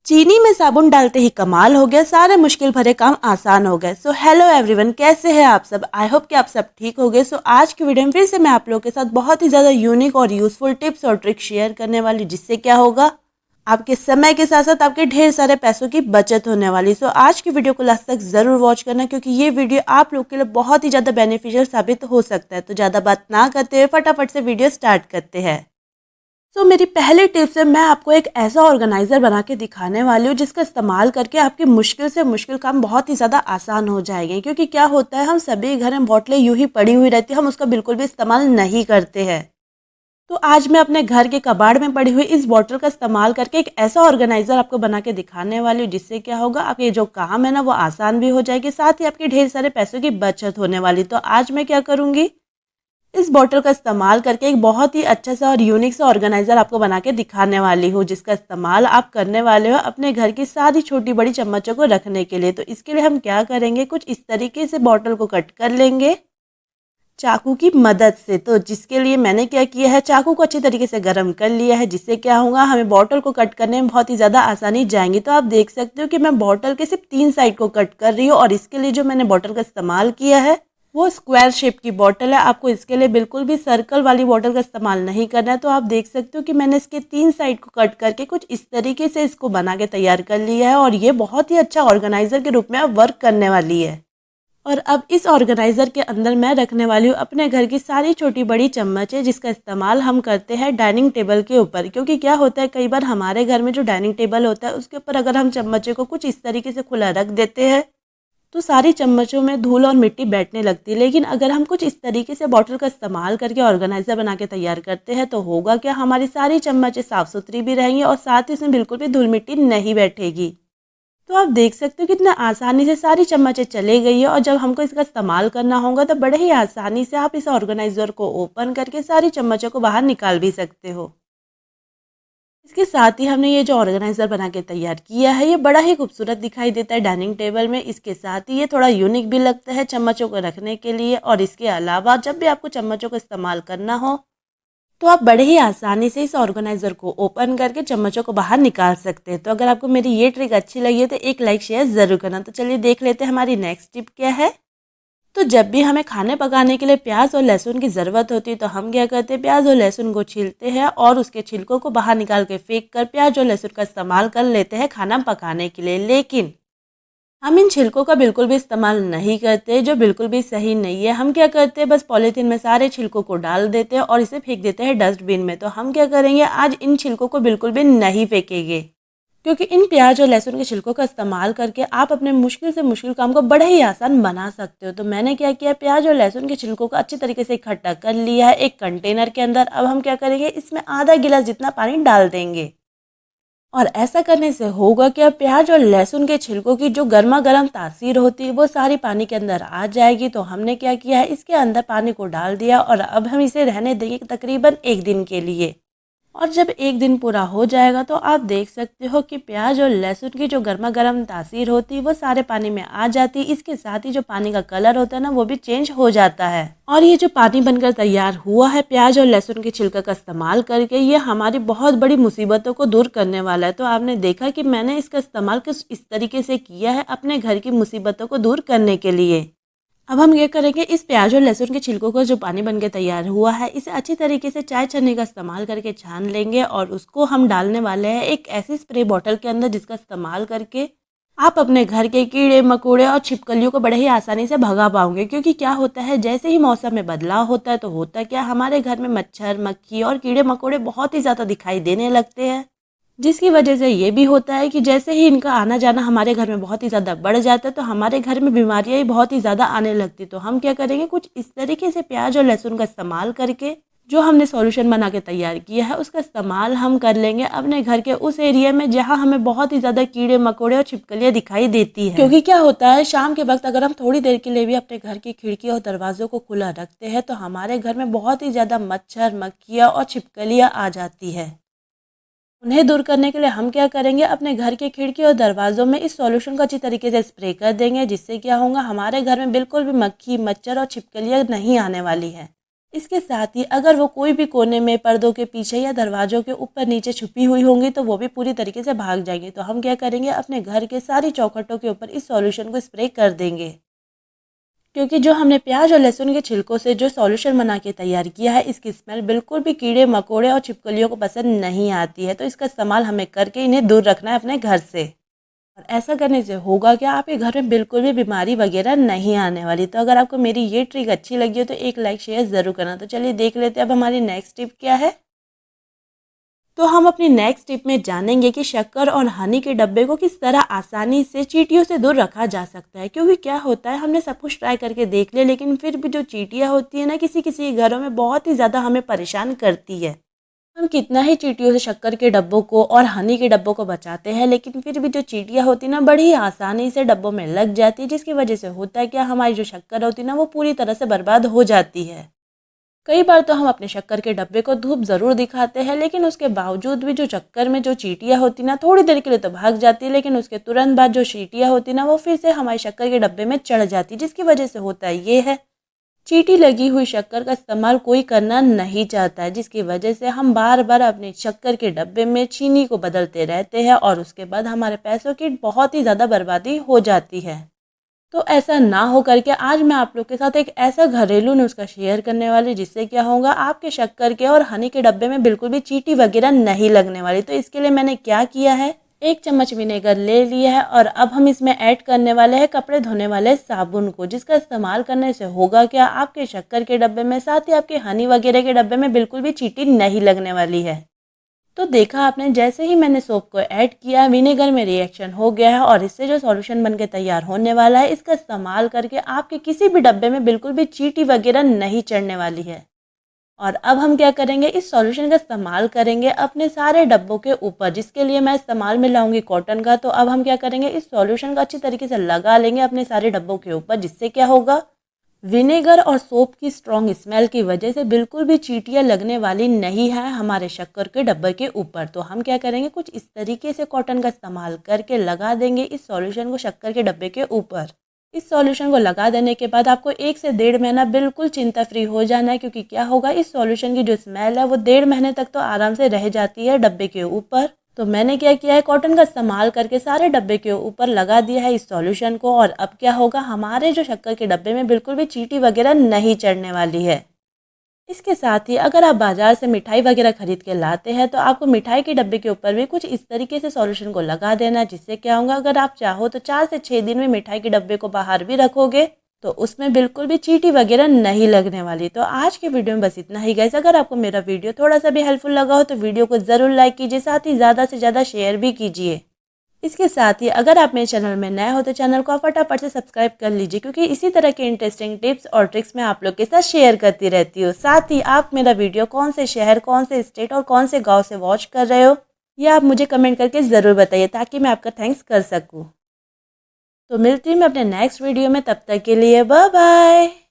चीनी में साबुन डालते ही कमाल हो गया, सारे मुश्किल भरे काम आसान हो गए। सो हेलो एवरीवन, कैसे हैं आप सब। आई होप कि आप सब ठीक हो गए। सो आज की वीडियो में फिर से मैं आप लोगों के साथ बहुत ही ज़्यादा यूनिक और यूजफुल टिप्स और ट्रिक्स शेयर करने वाली हूं, जिससे क्या होगा, आपके समय के साथ साथ आपके ढेर सारे पैसों की बचत होने वाली। सो आज की वीडियो को लास्ट तक ज़रूर वॉच करना, क्योंकि ये वीडियो आप लोग के लिए बहुत ही ज़्यादा बेनिफिशियल साबित हो सकता है। तो ज़्यादा बात ना करते हुए फटाफट से वीडियो स्टार्ट करते हैं। मेरी पहली टिप्स है, मैं आपको एक ऐसा ऑर्गेनाइज़र बना के दिखाने वाली हूँ जिसका इस्तेमाल करके आपके मुश्किल से मुश्किल काम बहुत ही ज़्यादा आसान हो जाएंगे। क्योंकि क्या होता है, हम सभी घर में बोतलें यूं ही पड़ी हुई रहती है, हम उसका बिल्कुल भी इस्तेमाल नहीं करते हैं। तो आज मैं अपने घर के कबाड़ में पड़ी हुई इस बॉटल का इस्तेमाल करके एक ऐसा ऑर्गेनाइज़र आपको बना के दिखाने वाली हूँ, जिससे क्या होगा, आपके जो काम है ना वो आसान भी हो जाएगी, साथ ही आपके ढेर सारे पैसों की बचत होने वाली। तो आज मैं क्या करूँगी, इस बॉटल का इस्तेमाल करके एक बहुत ही अच्छा सा और यूनिक सा ऑर्गेनाइज़र आपको बना के दिखाने वाली हूँ, जिसका इस्तेमाल आप करने वाले हो अपने घर की सारी छोटी बड़ी चम्मचों को रखने के लिए। तो इसके लिए हम क्या करेंगे, कुछ इस तरीके से बॉटल को कट कर लेंगे चाकू की मदद से। तो जिसके लिए मैंने क्या किया है, चाकू को अच्छी तरीके से गर्म कर लिया है, जिससे क्या होगा, हमें बॉटल को कट करने में बहुत ही ज़्यादा आसानी जाएंगी। तो आप देख सकते हो कि मैं बॉटल के सिर्फ 3 साइड को कट कर रही हूँ, और इसके लिए जो मैंने बॉटल का इस्तेमाल किया है वो स्क्वायर शेप की बॉटल है। आपको इसके लिए बिल्कुल भी सर्कल वाली बॉटल का इस्तेमाल नहीं करना है। तो आप देख सकते हो कि मैंने इसके 3 साइड को कट करके कुछ इस तरीके से इसको बना के तैयार कर लिया है, और ये बहुत ही अच्छा ऑर्गेनाइज़र के रूप में अब वर्क करने वाली है। और अब इस ऑर्गेनाइज़र के अंदर मैं रखने वाली हूँ अपने घर की सारी छोटी बड़ी चम्मचें, जिसका इस्तेमाल हम करते हैं डाइनिंग टेबल के ऊपर। क्योंकि क्या होता है, कई बार हमारे घर में जो डाइनिंग टेबल होता है उसके ऊपर अगर हम चम्मचें को कुछ इस तरीके से खुला रख देते हैं तो सारी चम्मचों में धूल और मिट्टी बैठने लगती है। लेकिन अगर हम कुछ इस तरीके से बॉटल का इस्तेमाल करके ऑर्गेनाइज़र बना के तैयार करते हैं तो होगा क्या, हमारी सारी चम्मचें साफ़ सुथरी भी रहेंगी और साथ ही उसमें बिल्कुल भी धूल मिट्टी नहीं बैठेगी। तो आप देख सकते हो कितना आसानी से सारी चम्मचें चले गई है, और जब हमको इसका इस्तेमाल करना होगा तो बड़े ही आसानी से आप इस ऑर्गेनाइज़र को ओपन करके सारी चम्मचों को बाहर निकाल भी सकते हो। इसके साथ ही हमने ये जो ऑर्गेनाइज़र बना के तैयार किया है, ये बड़ा ही खूबसूरत दिखाई देता है डाइनिंग टेबल में। इसके साथ ही ये थोड़ा यूनिक भी लगता है चम्मचों को रखने के लिए। और इसके अलावा जब भी आपको चम्मचों का इस्तेमाल करना हो तो आप बड़े ही आसानी से इस ऑर्गेनाइज़र को ओपन करके चम्मचों को बाहर निकाल सकते हैं। तो अगर आपको मेरी ये ट्रिक अच्छी लगी है तो एक लाइक शेयर ज़रूर करना। तो चलिए देख लेते हैं हमारी नेक्स्ट टिप क्या है। तो जब भी हमें खाने पकाने के लिए प्याज और लहसुन की ज़रूरत होती है तो हम क्या करते हैं, प्याज और लहसुन को छीलते हैं और उसके छिलकों को बाहर निकाल के फेंक कर प्याज और लहसुन का इस्तेमाल कर लेते हैं खाना पकाने के लिए। लेकिन हम इन छिलकों का बिल्कुल भी इस्तेमाल नहीं करते, जो बिल्कुल भी सही नहीं है। हम क्या करते हैं, बस पॉलीथीन में सारे छिलकों को डाल देते हैं और इसे फेंक देते हैं डस्टबिन में। तो हम क्या करेंगे, आज इन छिलकों को बिल्कुल भी नहीं फेंकेंगे, क्योंकि इन प्याज और लहसुन के छिलकों का इस्तेमाल करके आप अपने मुश्किल से मुश्किल काम को बड़े ही आसान बना सकते हो। तो मैंने क्या किया, प्याज और लहसुन के छिलकों को अच्छी तरीके से इकट्ठा कर लिया है एक कंटेनर के अंदर। अब हम क्या करेंगे, इसमें आधा गिलास जितना पानी डाल देंगे, और ऐसा करने से होगा कि प्याज और लहसुन के छिलकों की जो गर्मा गर्म तासीर होती है वो सारी पानी के अंदर आ जाएगी। तो हमने क्या किया है, इसके अंदर पानी को डाल दिया और अब हम इसे रहने देंगे तकरीबन 1 दिन के लिए। और जब 1 दिन पूरा हो जाएगा तो आप देख सकते हो कि प्याज और लहसुन की जो गर्मा गर्म तासीर होती है वो सारे पानी में आ जाती है। इसके साथ ही जो पानी का कलर होता है ना वो भी चेंज हो जाता है। और ये जो पानी बनकर तैयार हुआ है प्याज और लहसुन के छिलका का इस्तेमाल करके, ये हमारी बहुत बड़ी मुसीबतों को दूर करने वाला है। तो आपने देखा कि मैंने इसका इस्तेमाल किस इस तरीके से किया है अपने घर की मुसीबतों को दूर करने के लिए। अब हम ये करेंगे, इस प्याज और लहसुन के छिलकों को जो पानी बन के तैयार हुआ है इसे अच्छी तरीके से चाय छन्नी का इस्तेमाल करके छान लेंगे, और उसको हम डालने वाले हैं एक ऐसी स्प्रे बॉटल के अंदर, जिसका इस्तेमाल करके आप अपने घर के कीड़े मकोड़े और छिपकलियों को बड़े ही आसानी से भगा पाओगे। क्योंकि क्या होता है, जैसे ही मौसम में बदलाव होता है तो होता क्या, हमारे घर में मच्छर मक्खी और कीड़े मकोड़े बहुत ही ज़्यादा दिखाई देने लगते हैं, जिसकी वजह से ये भी होता है कि जैसे ही इनका आना जाना हमारे घर में बहुत ही ज़्यादा बढ़ जाता है तो हमारे घर में बीमारियाँ ही बहुत ही ज़्यादा आने लगती। तो हम क्या करेंगे, कुछ इस तरीके से प्याज और लहसुन का इस्तेमाल करके जो हमने सॉल्यूशन बना के तैयार किया है उसका इस्तेमाल हम कर लेंगे अपने घर के उस एरिया में जहाँ हमें बहुत ही ज़्यादा कीड़े मकोड़े और छिपकलियाँ दिखाई देती है। क्योंकि क्या होता है, शाम के वक्त अगर हम थोड़ी देर के लिए भी अपने घर की खिड़की और दरवाज़ों को खुला रखते हैं तो हमारे घर में बहुत ही ज़्यादा मच्छर मक्खियाँ और छिपकलियाँ आ जाती है। उन्हें दूर करने के लिए हम क्या करेंगे, अपने घर के खिड़की और दरवाज़ों में इस सॉल्यूशन को अच्छी तरीके से स्प्रे कर देंगे, जिससे क्या होगा, हमारे घर में बिल्कुल भी मक्खी मच्छर और छिपकलियाँ नहीं आने वाली है। इसके साथ ही अगर वो कोई भी कोने में, पर्दों के पीछे या दरवाज़ों के ऊपर नीचे छुपी हुई होंगी तो वो भी पूरी तरीके से भाग जाएंगी। तो हम क्या करेंगे, अपने घर के सारी चौखटों के ऊपर इस सॉल्यूशन को स्प्रे कर देंगे। क्योंकि जो हमने प्याज और लहसुन के छिलकों से जो सॉल्यूशन बना के तैयार किया है, इसकी स्मेल बिल्कुल भी कीड़े मकोड़े और छिपकलियों को पसंद नहीं आती है। तो इसका इस्तेमाल हमें करके इन्हें दूर रखना है अपने घर से। और ऐसा करने से होगा क्या, आपके घर में बिल्कुल भी बीमारी वगैरह नहीं आने वाली। तो अगर आपको मेरी ये ट्रिक अच्छी लगी हो तो एक लाइक शेयर ज़रूर करना। तो चलिए देख लेते हैं अब हमारी नेक्स्ट टिप क्या है। तो हम अपनी नेक्स्ट टिप में जानेंगे कि शक्कर और हनी के डब्बे को किस तरह आसानी से चींटियों से दूर रखा जा सकता है। क्योंकि क्या होता है, हमने सब कुछ ट्राई करके देख लिया, लेकिन फिर भी जो चींटियाँ होती है ना, किसी किसी घरों में बहुत ही ज़्यादा हमें परेशान करती है। हम कितना ही चींटियों से शक्कर के डब्बों को और हनी के डब्बों को बचाते हैं, लेकिन फिर भी जो चींटियाँ होती ना, बड़ी आसानी से डब्बों में लग जाती है, जिसकी वजह से होता है क्या, हमारी जो शक्कर होती ना, वो पूरी तरह से बर्बाद हो जाती है। कई बार तो हम अपने शक्कर के डब्बे को धूप ज़रूर दिखाते हैं, लेकिन उसके बावजूद भी जो चक्कर में जो चींटियाँ होती ना, थोड़ी देर के लिए तो भाग जाती है, लेकिन उसके तुरंत बाद जो चींटियाँ होती ना, वो फिर से हमारे शक्कर के डब्बे में चढ़ जाती, जिसकी वजह से होता ये है, चींटी लगी हुई शक्कर का इस्तेमाल कोई करना नहीं चाहता है, जिसकी वजह से हम बार बार अपने शक्कर के डब्बे में चीनी को बदलते रहते हैं और उसके बाद हमारे पैसों की बहुत ही ज़्यादा बर्बादी हो जाती है। तो ऐसा ना हो करके आज मैं आप लोग के साथ एक ऐसा घरेलू नुस्खा शेयर करने वाली, जिससे क्या होगा, आपके शक्कर के और हनी के डब्बे में बिल्कुल भी चींटी वगैरह नहीं लगने वाली। तो इसके लिए मैंने क्या किया है, 1 चम्मच विनेगर ले लिया है और अब हम इसमें ऐड करने वाले हैं कपड़े धोने वाले साबुन को, जिसका इस्तेमाल करने से होगा क्या, आपके शक्कर के डब्बे में, साथ ही आपके हनी वगैरह के डब्बे में बिल्कुल भी चींटी नहीं लगने वाली है। तो देखा आपने, जैसे ही मैंने सोप को ऐड किया, विनेगर में रिएक्शन हो गया है और इससे जो सॉल्यूशन बनके तैयार होने वाला है, इसका इस्तेमाल करके आपके किसी भी डब्बे में बिल्कुल भी चींटी वगैरह नहीं चढ़ने वाली है। और अब हम क्या करेंगे, इस सॉल्यूशन का इस्तेमाल करेंगे अपने सारे डब्बों के ऊपर, जिसके लिए मैं इस्तेमाल में लाऊंगी कॉटन का। तो अब हम क्या करेंगे, इस सॉल्यूशन का अच्छी तरीके से लगा लेंगे अपने सारे डब्बों के ऊपर, जिससे क्या होगा, विनेगर और सोप की स्ट्रॉन्ग स्मेल की वजह से बिल्कुल भी चींटियाँ लगने वाली नहीं है हमारे शक्कर के डब्बे के ऊपर। तो हम क्या करेंगे, कुछ इस तरीके से कॉटन का इस्तेमाल करके लगा देंगे इस सॉल्यूशन को शक्कर के डब्बे के ऊपर। इस सॉल्यूशन को लगा देने के बाद आपको 1 से 1.5 महीना बिल्कुल चिंता फ्री हो जाना है, क्योंकि क्या होगा, इस सॉल्यूशन की जो स्मेल है वो 1.5 महीने तक तो आराम से रह जाती है डब्बे के ऊपर। तो मैंने क्या किया है, कॉटन का इस्तेमाल करके सारे डब्बे के ऊपर लगा दिया है इस सॉल्यूशन को। और अब क्या होगा, हमारे जो शक्कर के डब्बे में बिल्कुल भी चींटी वगैरह नहीं चढ़ने वाली है। इसके साथ ही अगर आप बाजार से मिठाई वगैरह खरीद के लाते हैं, तो आपको मिठाई के डब्बे के ऊपर भी कुछ इस तरीके से सॉल्यूशन को लगा देना, जिससे क्या होगा, अगर आप चाहो तो 4 से 6 दिन में मिठाई के डब्बे को बाहर भी रखोगे तो उसमें बिल्कुल भी चींटी वगैरह नहीं लगने वाली। तो आज के वीडियो में बस इतना ही गाइस। अगर आपको मेरा वीडियो थोड़ा सा भी हेल्पफुल लगा हो तो वीडियो को ज़रूर लाइक कीजिए, साथ ही ज़्यादा से ज़्यादा शेयर भी कीजिए। इसके साथ ही अगर आप मेरे चैनल में नए हो तो चैनल को फटाफट से सब्सक्राइब कर लीजिए, क्योंकि इसी तरह के इंटरेस्टिंग टिप्स और ट्रिक्स मैं आप लोग के साथ शेयर करती रहती हूँ। साथ ही आप मेरा वीडियो कौन से शहर, कौन से स्टेट और कौन से गाँव से वॉच कर रहे हो, यह आप मुझे कमेंट करके ज़रूर बताइए, ताकि मैं आपका थैंक्स कर सकूँ। तो मिलती हूँ मैं अपने नेक्स्ट वीडियो में, तब तक के लिए बाय बाय।